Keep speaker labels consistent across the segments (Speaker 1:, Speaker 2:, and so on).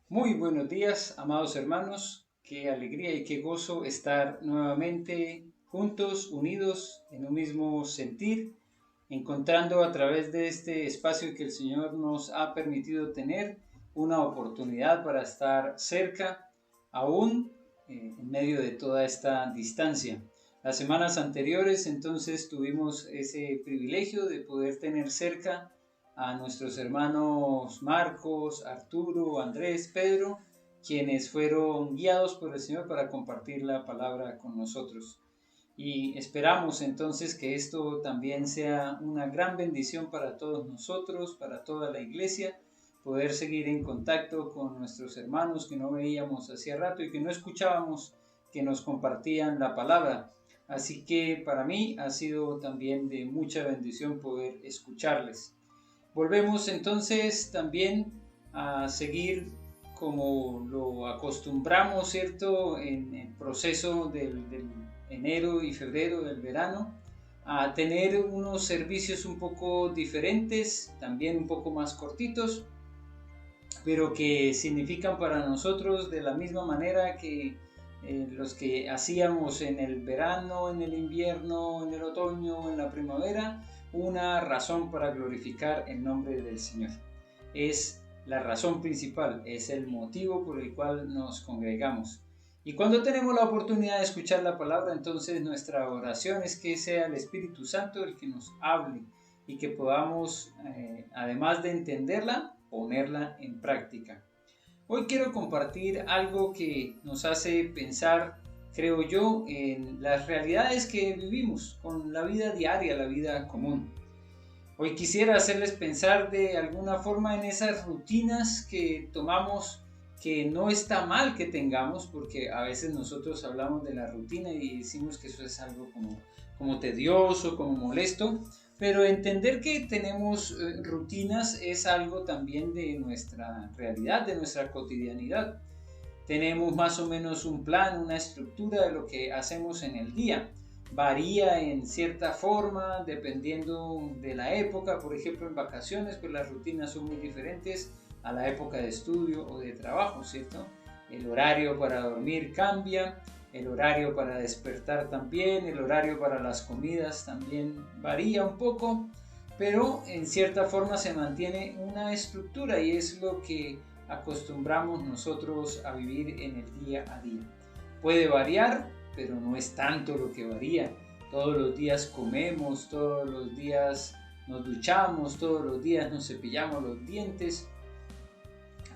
Speaker 1: Muy buenos días, amados hermanos. Qué alegría y qué gozo estar nuevamente juntos, unidos en un mismo sentir, encontrando a través de este espacio que el Señor nos ha permitido tener una oportunidad para estar cerca, aún en medio de toda esta distancia. Las semanas anteriores entonces tuvimos ese privilegio de poder tener cerca a nuestros hermanos Marcos, Arturo, Andrés, Pedro, quienes fueron guiados por el Señor para compartir la palabra con nosotros. Y esperamos entonces que esto también sea una gran bendición para todos nosotros, para toda la iglesia, poder seguir en contacto con nuestros hermanos que no veíamos hacía rato y que no escuchábamos, que nos compartían la palabra. Así que para mí ha sido también de mucha bendición poder escucharles. Volvemos entonces también a seguir como lo acostumbramos, ¿cierto? En el proceso del enero y febrero del verano, a tener unos servicios un poco diferentes, también un poco más cortitos, pero que significan para nosotros de la misma manera que los que hacíamos en el verano, en el invierno, en el otoño, en la primavera, una razón para glorificar el nombre del Señor. Es la razón principal, es el motivo por el cual nos congregamos. Y cuando tenemos la oportunidad de escuchar la palabra, entonces nuestra oración es que sea el Espíritu Santo el que nos hable y que podamos, además de entenderla, ponerla en práctica. Hoy quiero compartir algo que nos hace pensar, creo yo, en las realidades que vivimos con la vida diaria, la vida común. Hoy quisiera hacerles pensar de alguna forma en esas rutinas que tomamos, que no está mal que tengamos, porque a veces nosotros hablamos de la rutina y decimos que eso es algo como tedioso, como molesto, pero entender que tenemos rutinas es algo también de nuestra realidad, de nuestra cotidianidad. Tenemos más o menos un plan, una estructura de lo que hacemos en el día. Varía en cierta forma dependiendo de la época. Por ejemplo, en vacaciones, pues las rutinas son muy diferentes a la época de estudio o de trabajo, ¿cierto? El horario para dormir cambia, el horario para despertar también, el horario para las comidas también varía un poco, pero en cierta forma se mantiene una estructura y es lo que acostumbramos nosotros a vivir en el día a día. Puede variar, pero no es tanto lo que varía. Todos los días comemos, todos los días nos duchamos, todos los días nos cepillamos los dientes,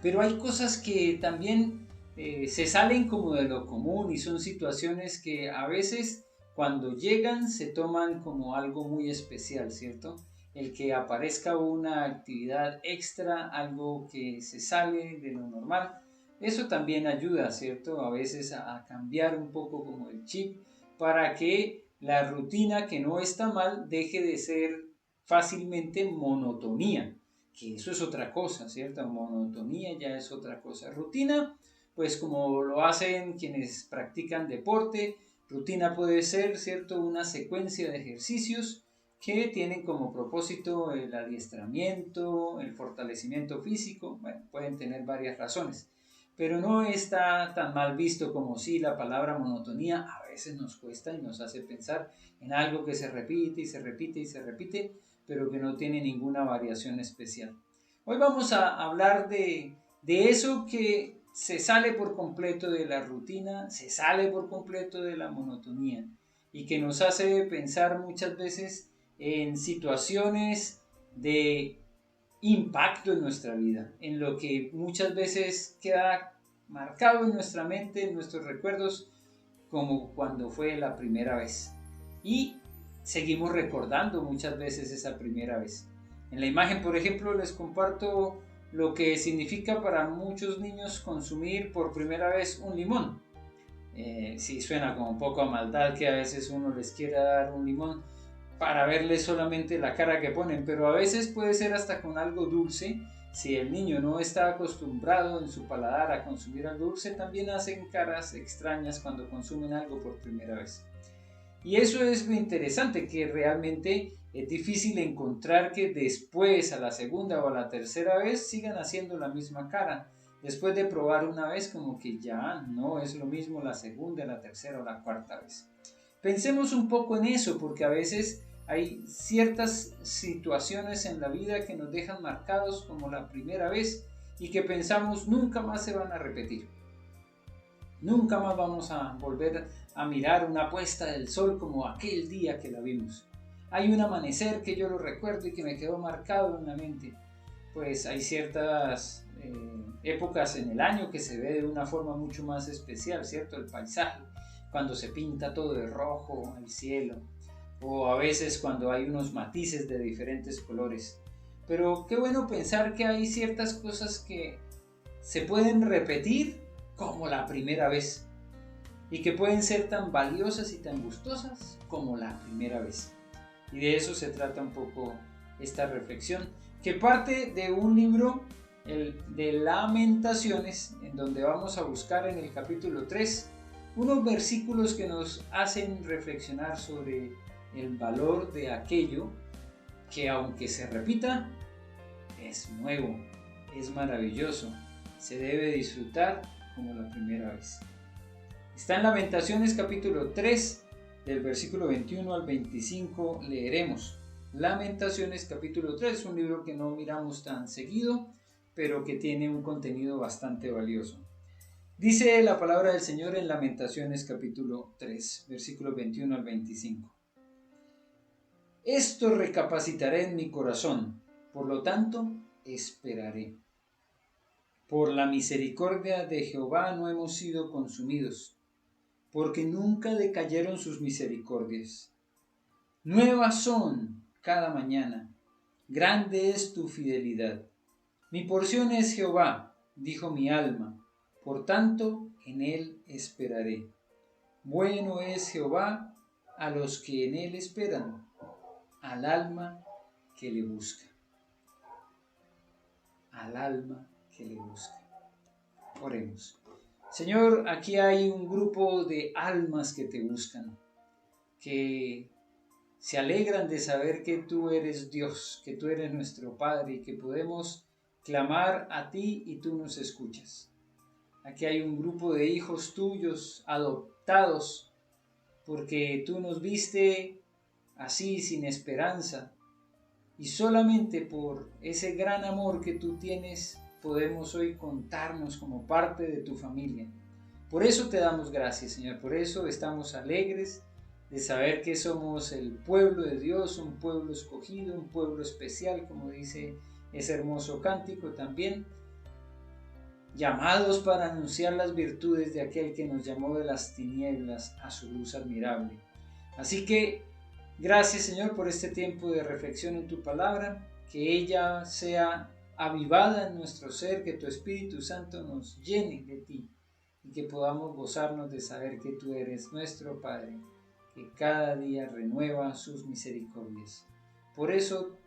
Speaker 1: pero hay cosas que también se salen como de lo común y son situaciones que a veces cuando llegan se toman como algo muy especial, ¿cierto? El que aparezca una actividad extra, algo que se sale de lo normal, eso también ayuda, ¿cierto? A veces a cambiar un poco como el chip para que la rutina que no está mal deje de ser fácilmente monotonía, que eso es otra cosa, ¿cierto? Monotonía ya es otra cosa. Rutina, pues como lo hacen quienes practican deporte, rutina puede ser, ¿cierto? Una secuencia de ejercicios que tienen como propósito el adiestramiento, el fortalecimiento físico, bueno, pueden tener varias razones, pero no está tan mal visto como si la palabra monotonía a veces nos cuesta y nos hace pensar en algo que se repite y se repite y se repite, pero que no tiene ninguna variación especial. Hoy vamos a hablar de eso que se sale por completo de la rutina, se sale por completo de la monotonía y que nos hace pensar muchas veces en situaciones de impacto en nuestra vida, en lo que muchas veces queda marcado en nuestra mente, en nuestros recuerdos, como cuando fue la primera vez. Y seguimos recordando muchas veces esa primera vez. En la imagen, por ejemplo, les comparto lo que significa para muchos niños consumir por primera vez un limón. Sí, suena como un poco a maldad que a veces uno les quiera dar un limón para verle solamente la cara que ponen, pero a veces puede ser hasta con algo dulce. Si el niño no está acostumbrado en su paladar a consumir algo dulce, también hacen caras extrañas cuando consumen algo por primera vez. Y eso es lo interesante, que realmente es difícil encontrar que después, a la segunda o a la tercera vez, sigan haciendo la misma cara. Después de probar una vez, como que ya no es lo mismo la segunda, la tercera o la cuarta vez. Pensemos un poco en eso, porque a veces hay ciertas situaciones en la vida que nos dejan marcados como la primera vez y que pensamos nunca más se van a repetir. Nunca más vamos a volver a mirar una puesta del sol como aquel día que la vimos. Hay un amanecer que yo lo recuerdo y que me quedó marcado en la mente. Pues hay ciertas épocas en el año que se ve de una forma mucho más especial, ¿cierto? El paisaje, cuando se pinta todo de rojo el cielo, o a veces cuando hay unos matices de diferentes colores. Pero qué bueno pensar que hay ciertas cosas que se pueden repetir como la primera vez y que pueden ser tan valiosas y tan gustosas como la primera vez. Y de eso se trata un poco esta reflexión, que parte de un libro, el de Lamentaciones, en donde vamos a buscar en el capítulo 3 unos versículos que nos hacen reflexionar sobre el valor de aquello que, aunque se repita, es nuevo, es maravilloso, se debe disfrutar como la primera vez. Está en Lamentaciones capítulo 3, del versículo 21 al 25 leeremos. Lamentaciones capítulo 3 es un libro que no miramos tan seguido, pero que tiene un contenido bastante valioso. Dice la palabra del Señor en Lamentaciones capítulo 3, versículo 21 al 25. Esto recapacitaré en mi corazón, por lo tanto esperaré. Por la misericordia de Jehová no hemos sido consumidos, porque nunca decayeron sus misericordias. Nuevas son cada mañana, grande es tu fidelidad. Mi porción es Jehová, dijo mi alma, por tanto en él esperaré. Bueno es Jehová a los que en él esperan, al alma que le busca. Al alma que le busca. Oremos. Señor, aquí hay un grupo de almas que te buscan, que se alegran de saber que tú eres Dios, que tú eres nuestro Padre y que podemos clamar a ti y tú nos escuchas. Aquí hay un grupo de hijos tuyos adoptados porque tú nos viste así sin esperanza y solamente por ese gran amor que tú tienes podemos hoy contarnos como parte de tu familia. Por eso te damos gracias, Señor, por eso estamos alegres de saber que somos el pueblo de Dios, un pueblo escogido, un pueblo especial, como dice ese hermoso cántico también, llamados para anunciar las virtudes de aquel que nos llamó de las tinieblas a su luz admirable. Así que gracias, Señor, por este tiempo de reflexión en tu palabra, que ella sea avivada en nuestro ser, que tu Espíritu Santo nos llene de ti y que podamos gozarnos de saber que tú eres nuestro Padre, que cada día renueva sus misericordias. Por eso,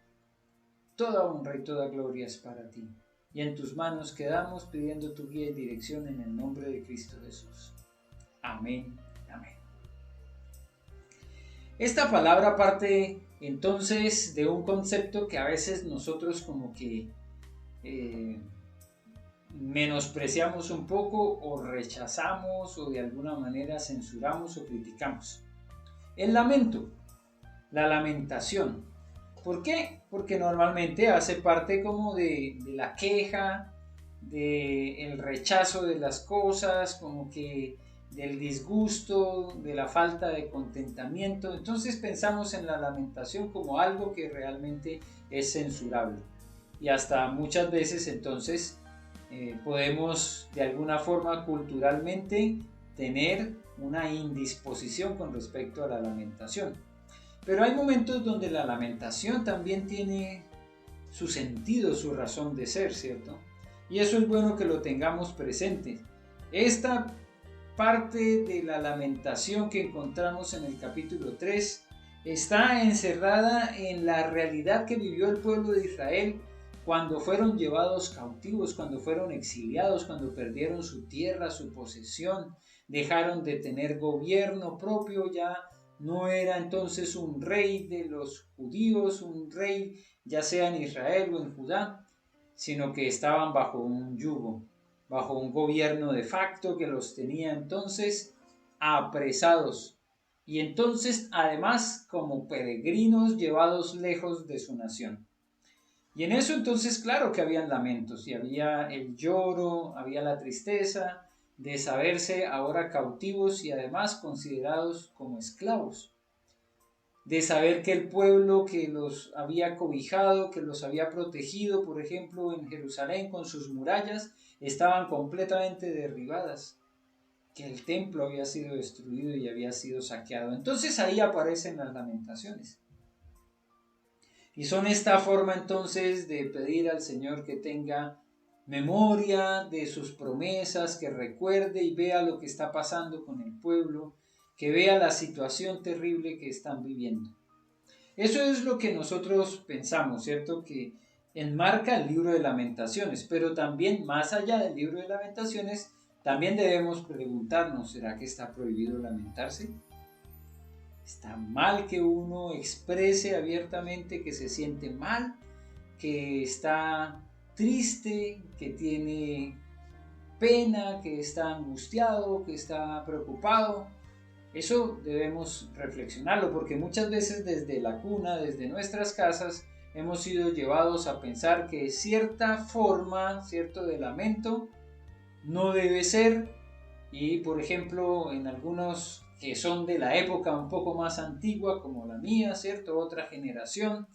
Speaker 1: toda honra y toda gloria es para ti. Y en tus manos quedamos pidiendo tu guía y dirección en el nombre de Cristo Jesús. Amén. Amén. Esta palabra parte entonces de un concepto que a veces nosotros como que menospreciamos un poco o rechazamos o de alguna manera censuramos o criticamos. El lamento, la lamentación. ¿Por qué? Porque normalmente hace parte como de la queja, del rechazo de las cosas, como que del disgusto, de la falta de contentamiento. Entonces pensamos en la lamentación como algo que realmente es censurable. Y hasta muchas veces entonces podemos de alguna forma culturalmente tener una indisposición con respecto a la lamentación. Pero hay momentos donde la lamentación también tiene su sentido, su razón de ser, ¿cierto? Y eso es bueno que lo tengamos presente. Esta parte de la lamentación que encontramos en el capítulo 3 está encerrada en la realidad que vivió el pueblo de Israel cuando fueron llevados cautivos, cuando fueron exiliados, cuando perdieron su tierra, su posesión, dejaron de tener gobierno propio, ya no era entonces un rey de los judíos, un rey ya sea en Israel o en Judá, sino que estaban bajo un yugo. bajo un gobierno de facto que los tenía entonces apresados y entonces además como peregrinos llevados lejos de su nación. Y en eso entonces claro que habían lamentos y había el lloro, había la tristeza de saberse ahora cautivos y además considerados como esclavos, de saber que el pueblo que los había cobijado, que los había protegido, por ejemplo, en Jerusalén con sus murallas, estaban completamente derribadas, que el templo había sido destruido y había sido saqueado. Entonces ahí aparecen las lamentaciones. Y son esta forma entonces de pedir al Señor que tenga memoria de sus promesas, que recuerde y vea lo que está pasando con el pueblo, que vea la situación terrible que están viviendo. Eso es lo que nosotros pensamos, ¿cierto? Que enmarca el libro de Lamentaciones, pero también más allá del libro de Lamentaciones, también debemos preguntarnos, ¿será que está prohibido lamentarse? ¿Está mal que uno exprese abiertamente que se siente mal, que está triste, que tiene pena, que está angustiado, que está preocupado? Eso debemos reflexionarlo porque muchas veces desde la cuna, desde nuestras casas, hemos sido llevados a pensar que cierta forma, cierto de lamento, no debe ser. Y por ejemplo, en algunos que son de la época un poco más antigua, como la mía, ¿cierto? Otra generación,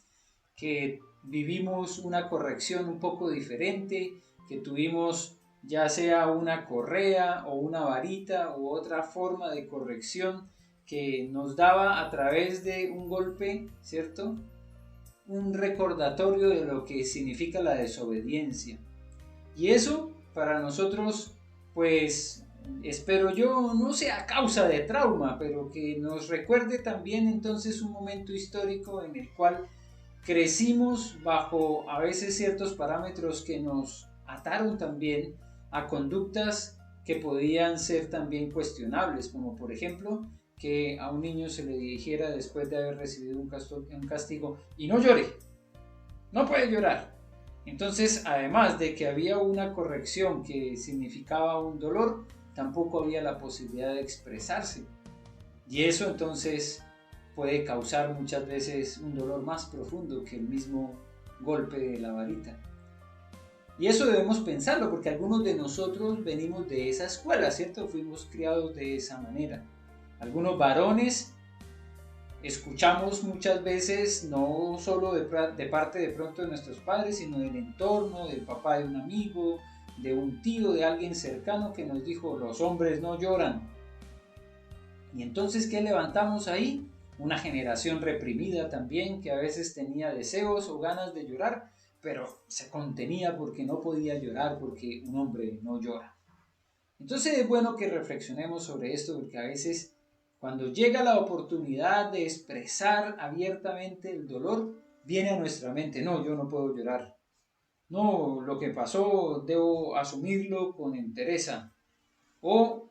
Speaker 1: que vivimos una corrección un poco diferente, que tuvimos ya sea una correa o una varita u otra forma de corrección que nos daba a través de un golpe, ¿cierto? Un recordatorio de lo que significa la desobediencia. Y eso para nosotros, pues espero yo, no sea causa de trauma, pero que nos recuerde también entonces un momento histórico en el cual crecimos bajo a veces ciertos parámetros que nos ataron también a conductas que podían ser también cuestionables, como por ejemplo que a un niño se le dijera después de haber recibido un castigo y no llore, no puede llorar. Entonces, además de que había una corrección que significaba un dolor, tampoco había la posibilidad de expresarse. Y eso entonces puede causar muchas veces un dolor más profundo que el mismo golpe de la varita. Y eso debemos pensarlo porque algunos de nosotros venimos de esa escuela, ¿cierto? Fuimos criados de esa manera. Algunos varones escuchamos muchas veces, no solo de parte de pronto de nuestros padres, sino del entorno, del papá de un amigo, de un tío, de alguien cercano que nos dijo, los hombres no lloran. Y entonces, ¿qué levantamos ahí? Una generación reprimida también, que a veces tenía deseos o ganas de llorar, pero se contenía porque no podía llorar, porque un hombre no llora. Entonces es bueno que reflexionemos sobre esto, porque a veces cuando llega la oportunidad de expresar abiertamente el dolor, viene a nuestra mente, no, yo no puedo llorar. No, lo que pasó debo asumirlo con entereza. O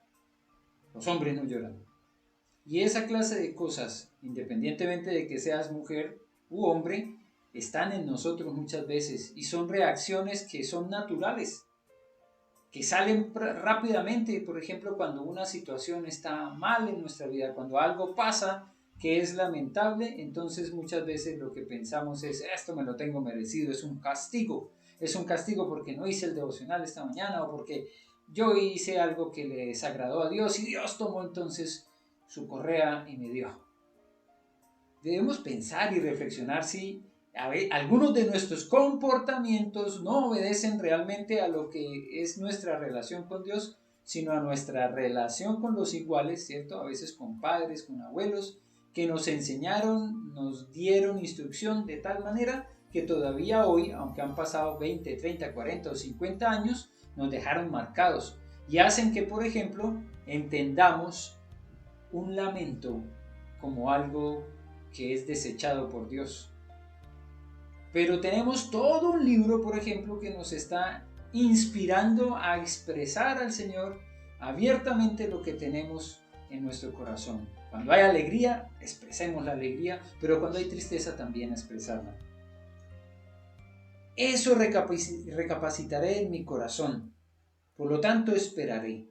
Speaker 1: los hombres no lloran. Y esa clase de cosas, independientemente de que seas mujer u hombre, están en nosotros muchas veces y son reacciones que son naturales, que salen rápidamente. Por ejemplo, cuando una situación está mal en nuestra vida, cuando algo pasa que es lamentable, entonces muchas veces lo que pensamos es, esto me lo tengo merecido, es un castigo porque no hice el devocional esta mañana o porque yo hice algo que le desagradó a Dios y Dios tomó entonces su correa y me dio. Debemos pensar y reflexionar si algunos de nuestros comportamientos no obedecen realmente a lo que es nuestra relación con Dios, sino a nuestra relación con los iguales, ¿cierto? A veces con padres, con abuelos, que nos enseñaron, nos dieron instrucción de tal manera que todavía hoy, aunque han pasado 20, 30, 40 o 50 años, nos dejaron marcados y hacen que, por ejemplo, entendamos un lamento como algo que es desechado por Dios. Pero tenemos todo un libro, por ejemplo, que nos está inspirando a expresar al Señor abiertamente lo que tenemos en nuestro corazón. Cuando hay alegría, expresemos la alegría, pero cuando hay tristeza también expresarla. Eso recapacitaré en mi corazón, Por lo tanto esperaré.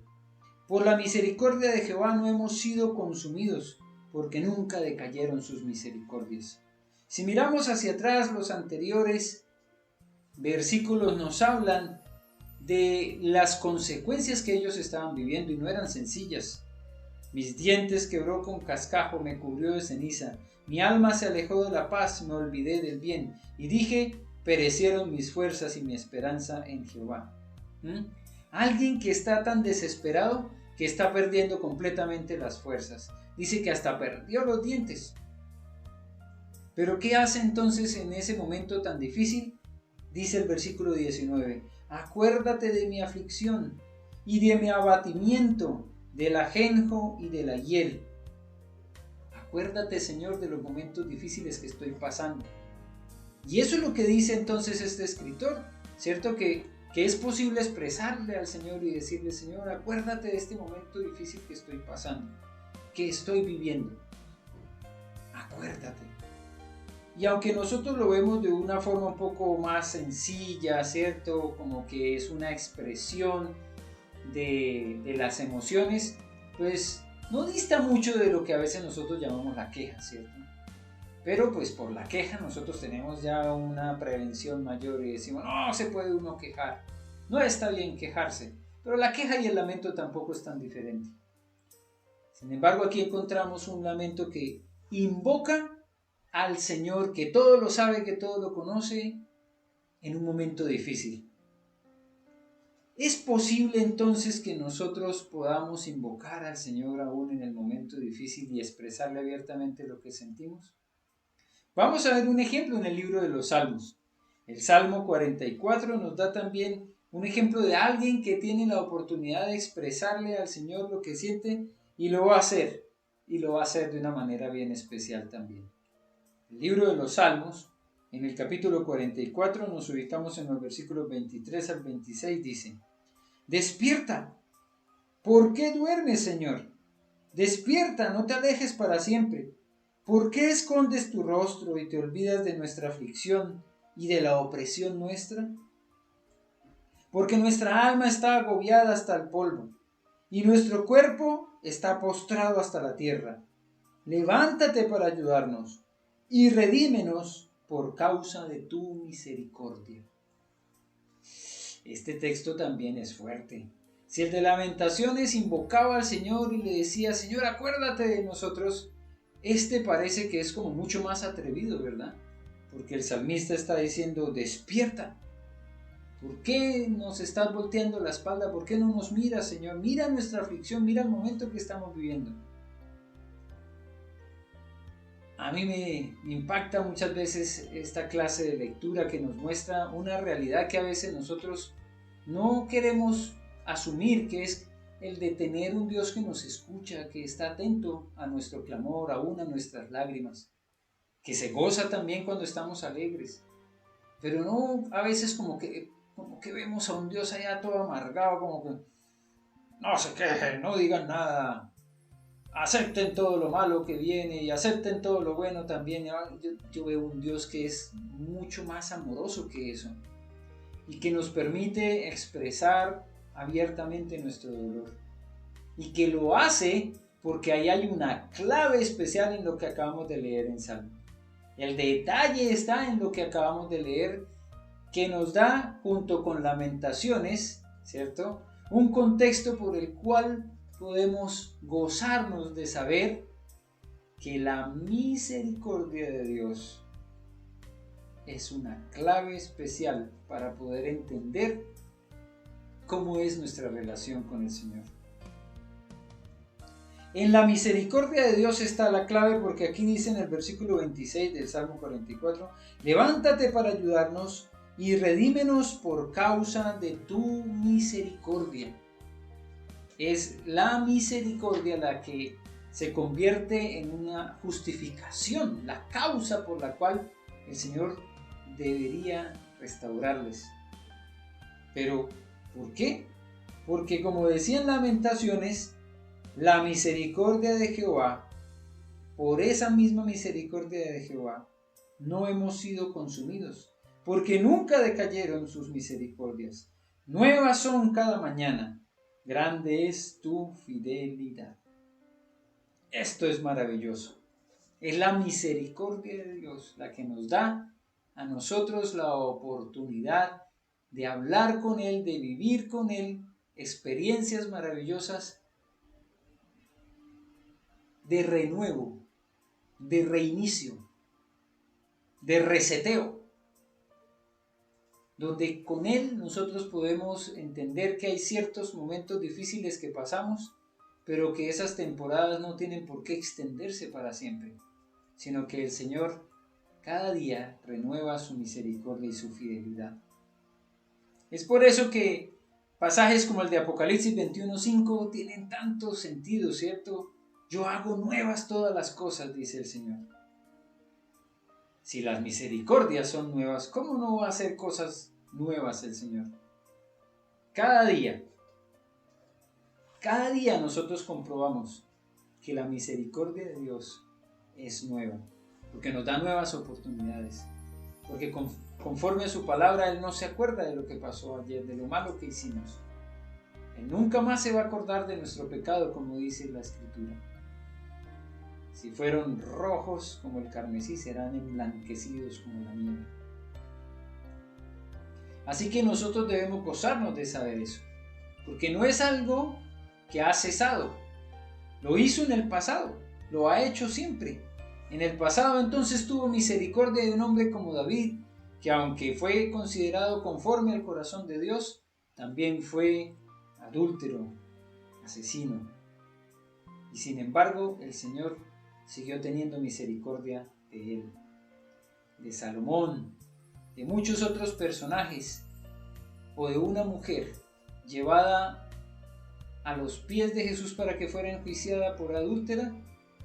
Speaker 1: Por la misericordia de Jehová no hemos sido consumidos, porque nunca decayeron sus misericordias. Si miramos hacia atrás, los anteriores versículos nos hablan de las consecuencias que ellos estaban viviendo y no eran sencillas. Mis dientes quebró con cascajo, me cubrió de ceniza. Mi alma se alejó de la paz, me olvidé del bien. Y dije, perecieron mis fuerzas y mi esperanza en Jehová. Alguien que está tan desesperado que está perdiendo completamente las fuerzas. Dice que hasta perdió los dientes. Pero ¿qué hace entonces en ese momento tan difícil? Dice el versículo 19, acuérdate de mi aflicción y de mi abatimiento, del ajenjo y de la hiel. Acuérdate, Señor, de los momentos difíciles que estoy pasando. Y eso es lo que dice entonces este escritor, ¿cierto? Que es posible expresarle al Señor y decirle, Señor, acuérdate de este momento difícil que estoy pasando, que estoy viviendo. Acuérdate. Y aunque nosotros lo vemos de una forma un poco más sencilla, ¿cierto? Como que es una expresión de las emociones, pues no dista mucho de lo que a veces nosotros llamamos la queja, ¿cierto? Pero pues por la queja nosotros tenemos ya una prevención mayor y decimos, no se puede uno quejar, no está bien quejarse, pero la queja y el lamento tampoco es tan diferente. Sin embargo, aquí encontramos un lamento que invoca al Señor, que todo lo sabe, que todo lo conoce, en un momento difícil. ¿Es posible entonces que nosotros podamos invocar al Señor aún en el momento difícil y expresarle abiertamente lo que sentimos? Vamos a ver un ejemplo en el libro de los Salmos. El Salmo 44 nos da también un ejemplo de alguien que tiene la oportunidad de expresarle al Señor lo que siente y lo va a hacer. Y lo va a hacer de una manera bien especial también. El libro de los Salmos, en el capítulo 44, nos ubicamos en los versículos 23 al 26, dice: Despierta, ¿por qué duermes, Señor? Despierta, no te alejes para siempre. ¿Por qué escondes tu rostro y te olvidas de nuestra aflicción y de la opresión nuestra? Porque nuestra alma está agobiada hasta el polvo, y nuestro cuerpo está postrado hasta la tierra. Levántate para ayudarnos, y redímenos por causa de tu misericordia. Este texto también es fuerte. Si el de Lamentaciones invocaba al Señor y le decía, Señor, acuérdate de nosotros, este parece que es como mucho más atrevido, ¿verdad? Porque el salmista está diciendo, despierta. ¿Por qué nos estás volteando la espalda? ¿Por qué no nos miras, Señor? Mira nuestra aflicción, mira el momento que estamos viviendo. A mí me impacta muchas veces esta clase de lectura que nos muestra una realidad que a veces nosotros no queremos asumir, que es el de tener un Dios que nos escucha, que está atento a nuestro clamor, aún a nuestras lágrimas, que se goza también cuando estamos alegres, pero no a veces como que vemos a un Dios allá todo amargado, como que no se quejen, no digan nada, acepten todo lo malo que viene y acepten todo lo bueno también. Yo veo un Dios que es mucho más amoroso que eso y que nos permite expresar abiertamente nuestro dolor y que lo hace porque ahí hay una clave especial en lo que acabamos de leer en Salmo. El detalle está en lo que acabamos de leer, que nos da junto con Lamentaciones, ¿cierto?, un contexto por el cual podemos gozarnos de saber que la misericordia de Dios es una clave especial para poder entender cómo es nuestra relación con el Señor. En la misericordia de Dios está la clave, porque aquí dice en el versículo 26 del Salmo 44, levántate para ayudarnos y redímenos por causa de tu misericordia. Es la misericordia la que se convierte en una justificación, la causa por la cual el Señor debería restaurarles. Pero, ¿por qué? Porque como decían Lamentaciones, la misericordia de Jehová, por esa misma misericordia de Jehová, no hemos sido consumidos, porque nunca decayeron sus misericordias. Nuevas son cada mañana, grande es tu fidelidad. Esto es maravilloso. Es la misericordia de Dios la que nos da a nosotros la oportunidad de hablar con Él, de vivir con Él experiencias maravillosas de renuevo, de reinicio, de reseteo, donde con Él nosotros podemos entender que hay ciertos momentos difíciles que pasamos, pero que esas temporadas no tienen por qué extenderse para siempre, sino que el Señor cada día renueva su misericordia y su fidelidad. Es por eso que pasajes como el de Apocalipsis 21:5 tienen tanto sentido, ¿cierto? Yo hago nuevas todas las cosas, dice el Señor. Si las misericordias son nuevas, ¿cómo no va a hacer cosas nuevas el Señor? Cada día nosotros comprobamos que la misericordia de Dios es nueva, porque nos da nuevas oportunidades, porque conforme a su palabra Él no se acuerda de lo que pasó ayer, de lo malo que hicimos. Él nunca más se va a acordar de nuestro pecado, como dice la Escritura. Si fueron rojos como el carmesí, serán emblanquecidos como la nieve. Así que nosotros debemos gozarnos de saber eso, porque no es algo que ha cesado. Lo hizo en el pasado, lo ha hecho siempre. En el pasado entonces tuvo misericordia de un hombre como David, que aunque fue considerado conforme al corazón de Dios, también fue adúltero, asesino. Y sin embargo, el Señor siguió teniendo misericordia de él, de Salomón, de muchos otros personajes, o de una mujer llevada a los pies de Jesús para que fuera enjuiciada por adúltera,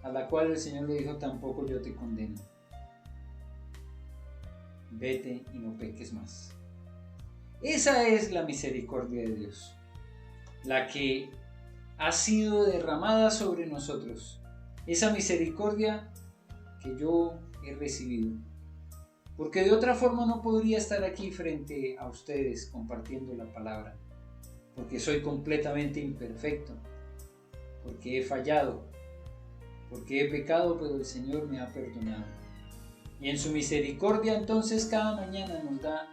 Speaker 1: a la cual el Señor le dijo: tampoco yo te condeno. Vete y no peques más. Esa es la misericordia de Dios, la que ha sido derramada sobre nosotros. Esa misericordia que yo he recibido. Porque de otra forma no podría estar aquí frente a ustedes compartiendo la palabra. Porque soy completamente imperfecto. Porque he fallado. Porque he pecado, pero el Señor me ha perdonado. Y en su misericordia entonces cada mañana nos da,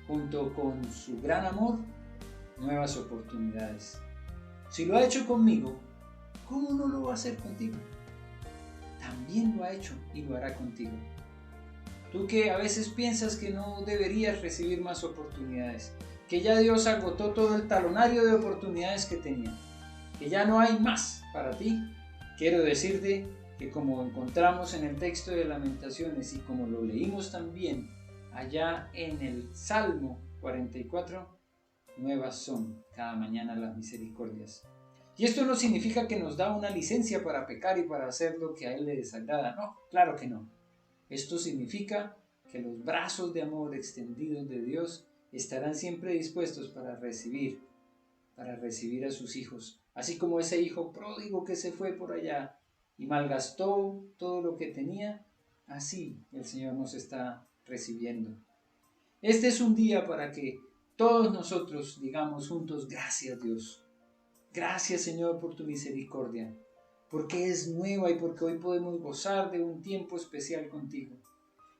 Speaker 1: junto con su gran amor, nuevas oportunidades. Si lo ha hecho conmigo, ¿cómo no lo va a hacer contigo? También lo ha hecho y lo hará contigo. Tú que a veces piensas que no deberías recibir más oportunidades, que ya Dios agotó todo el talonario de oportunidades que tenía, que ya no hay más para ti, quiero decirte que, como encontramos en el texto de Lamentaciones y como lo leímos también allá en el Salmo 44, nuevas son cada mañana las misericordias. Y esto no significa que nos da una licencia para pecar y para hacer lo que a Él le desagrada. No, claro que no. Esto significa que los brazos de amor extendidos de Dios estarán siempre dispuestos para recibir a sus hijos. Así como ese hijo pródigo que se fue por allá y malgastó todo lo que tenía, así el Señor nos está recibiendo. Este es un día para que todos nosotros digamos juntos: gracias Dios. Gracias Señor por tu misericordia, porque es nueva y porque hoy podemos gozar de un tiempo especial contigo.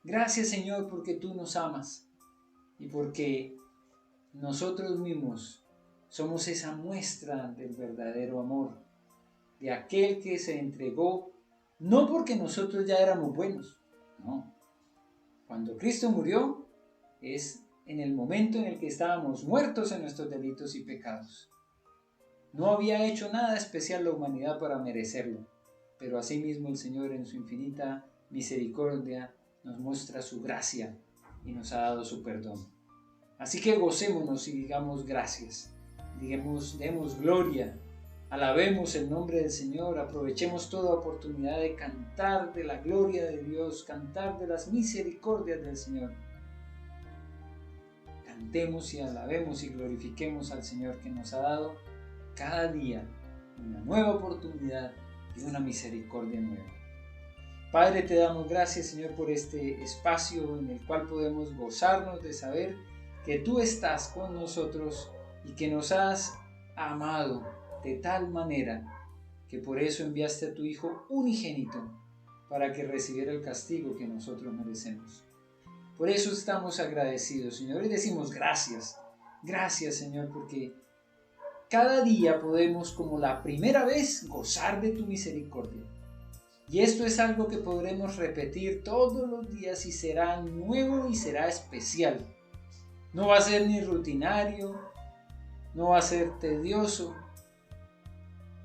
Speaker 1: Gracias Señor porque tú nos amas y porque nosotros mismos somos esa muestra del verdadero amor, de aquel que se entregó, no porque nosotros ya éramos buenos, no. Cuando Cristo murió es en el momento en el que estábamos muertos en nuestros delitos y pecados. No había hecho nada especial la humanidad para merecerlo, pero asimismo el Señor en su infinita misericordia nos muestra su gracia y nos ha dado su perdón. Así que gocémonos y digamos gracias, demos gloria, alabemos el nombre del Señor, aprovechemos toda oportunidad de cantar de la gloria de Dios, cantar de las misericordias del Señor. Cantemos y alabemos y glorifiquemos al Señor que nos ha dado cada día una nueva oportunidad y una misericordia nueva. Padre, te damos gracias, Señor, por este espacio en el cual podemos gozarnos de saber que tú estás con nosotros y que nos has amado de tal manera que por eso enviaste a tu Hijo unigénito para que recibiera el castigo que nosotros merecemos. Por eso estamos agradecidos, Señor, y decimos gracias. Gracias, Señor, porque cada día podemos, como la primera vez, gozar de tu misericordia. Y esto es algo que podremos repetir todos los días y será nuevo y será especial. No va a ser ni rutinario, no va a ser tedioso,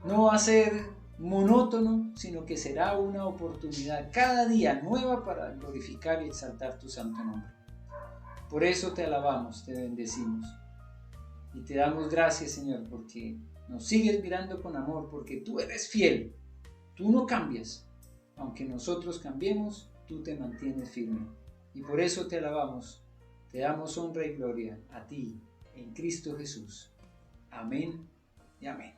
Speaker 1: no va a ser monótono, sino que será una oportunidad cada día nueva para glorificar y exaltar tu santo nombre. Por eso te alabamos, te bendecimos y te damos gracias, Señor, porque nos sigues mirando con amor, porque tú eres fiel, tú no cambias. Aunque nosotros cambiemos, tú te mantienes firme. Y por eso te alabamos, te damos honra y gloria a ti, en Cristo Jesús. Amén y amén.